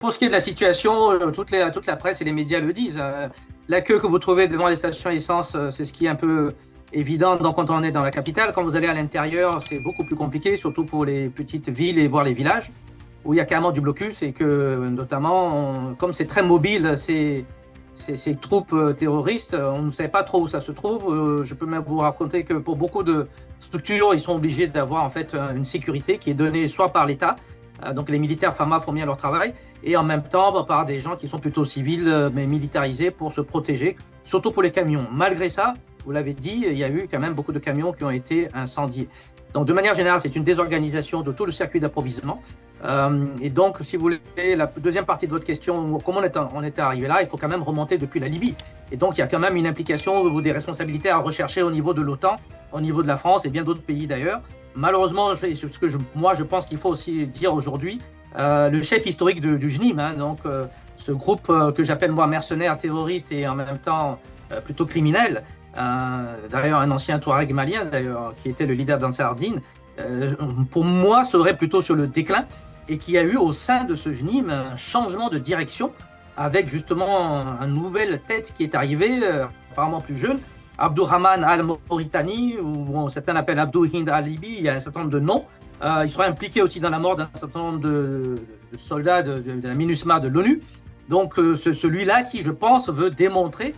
Pour ce qui est de la situation, toute la presse et les médias le disent. La queue que vous trouvez devant les stations essence, c'est ce qui est un peu évident quand on est dans la capitale. Quand vous allez à l'intérieur, c'est beaucoup plus compliqué, surtout pour les petites villes et voire les villages, où il y a carrément du blocus et que, notamment, comme c'est très mobile, ces troupes terroristes, on ne sait pas trop où ça se trouve. Je peux même vous raconter que pour beaucoup de structures, ils sont obligés d'avoir en fait une sécurité qui est donnée soit par l'État, donc les militaires FAMA font bien leur travail, et en même temps par des gens qui sont plutôt civils mais militarisés pour se protéger, surtout pour les camions. Malgré ça, vous l'avez dit, il y a eu quand même beaucoup de camions qui ont été incendiés. Donc de manière générale, c'est une désorganisation de tout le circuit d'approvisionnement. Et donc, si vous voulez, la deuxième partie de votre question, comment on est arrivé là, il faut quand même remonter depuis la Libye. Et donc, il y a quand même une implication ou des responsabilités à rechercher au niveau de l'OTAN, au niveau de la France et bien d'autres pays d'ailleurs. Malheureusement, moi, je pense qu'il faut aussi dire aujourd'hui, le chef historique du JNIM, hein, donc ce groupe que j'appelle moi mercenaire, terroriste et en même temps plutôt criminel, d'ailleurs un ancien Touareg malien d'ailleurs, qui était le leader d'Ansar Dine, pour moi serait plutôt sur le déclin et qui a eu au sein de ce JNIM un changement de direction avec justement une nouvelle tête qui est arrivée, apparemment plus jeune, Abdourahman al-Mauritani, ou certains l'appellent Abdou Hind al-Libi, il y a un certain nombre de noms. Il sera impliqué aussi dans la mort d'un certain nombre de soldats de la MINUSMA de l'ONU. Donc c'est celui-là qui, je pense, veut démontrer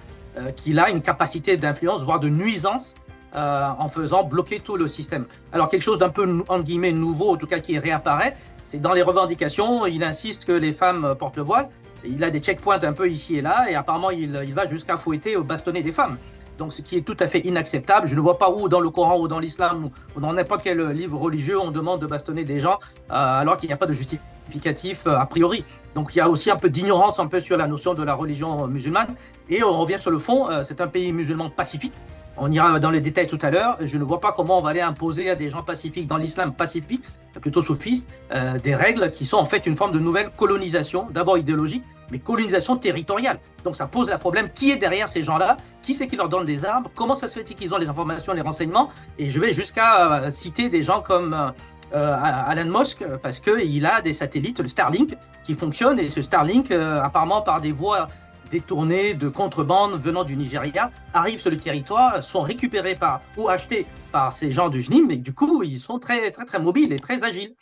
qu'il a une capacité d'influence, voire de nuisance, en faisant bloquer tout le système. Alors quelque chose d'un peu, entre guillemets, nouveau, en tout cas qui réapparaît, c'est dans les revendications, il insiste que les femmes portent le voile. Il a des checkpoints un peu ici et là, et apparemment il va jusqu'à fouetter ou bastonner des femmes. Donc, ce qui est tout à fait inacceptable. Je ne vois pas où dans le Coran ou dans l'islam ou dans n'importe quel livre religieux on demande de bastonner des gens alors qu'il n'y a pas de justificatif a priori. Donc, il y a aussi un peu d'ignorance un peu sur la notion de la religion musulmane. Et on revient sur le fond, c'est un pays musulman pacifique. On ira dans les détails tout à l'heure. Je ne vois pas comment on va aller imposer à des gens pacifiques dans l'islam pacifique, plutôt soufiste, des règles qui sont en fait une forme de nouvelle colonisation, d'abord idéologique, mais colonisation territoriale. Donc ça pose le problème, qui est derrière ces gens-là? Qui c'est qui leur donne des armes? Comment ça se fait qu'ils ont les informations, les renseignements? Et je vais jusqu'à citer des gens comme Elon Musk, parce qu'il a des satellites, le Starlink, qui fonctionne, et ce Starlink, apparemment par des voies détournés de contrebande venant du Nigeria arrivent sur le territoire, sont récupérés ou achetés par ces gens du JNIM, et du coup, ils sont très, très, très mobiles et très agiles.